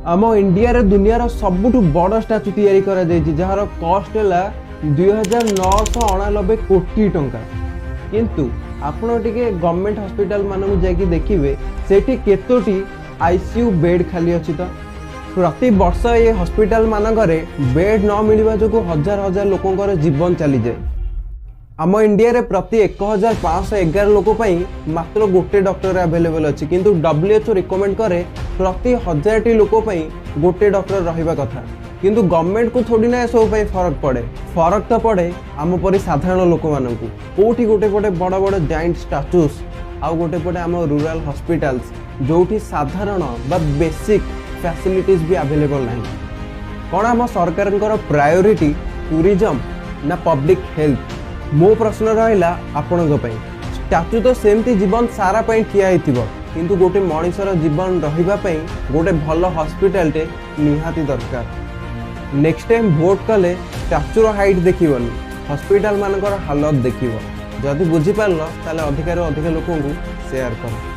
आम इंडिया रे दुनिया सबुठु बड़ स्टाच्यू तैयारी करा जायछि जार कॉस्ट है 2999 कोटी टंका। किंतु आपण टिके गवर्नमेंट हॉस्पिटल मानक जाकि देखिबे सेठी केतोटी आईसीयू बेड खाली अछि। तो प्रति वर्ष ये हॉस्पिटल मानकरे बेड न मिलवा जो हजार हजार लोकंकर जीवन चली जाए। आम इंडिया रे प्रति 1511 लोक मात्र गोटे डॉक्टर अवेलेबल अच्छी, किंतु WHO रिकमेंड करे प्रति 1000 लोक गोटे डॉक्टर रहिबा कथा। किंतु गवर्नमेंट को थोड़ी ना सब फरक पड़े। फरक तो पड़े आम परी साधारण लोक मानकू। कोठी गोटे पटे बड़ बड़ जाइंट स्टाच्यूस आउ गोटे पटे आम रूरल हॉस्पिटल्स जोठी साधारण बा बेसिक फैसिलिटीज भी अवेलेबल नहीं। कौन आम सरकार प्रायोरिटी टूरिज्म ना पब्लिक हेल्थ? मो प्रश्न रहा आपण स्टाच्यू तो सेमती जीवन सारा ठिया किंतु गोटे मनीषर जीवन रही गोटे भल हॉस्पिटल टे निहाती दरकार। नेक्स्ट टाइम भोट कले स्टाच्यूर हाइट देखिबनी, हॉस्पिटल मानकर हालत देखिब। जदि बुझी पारल ताले अधिक लोक शेयर कर।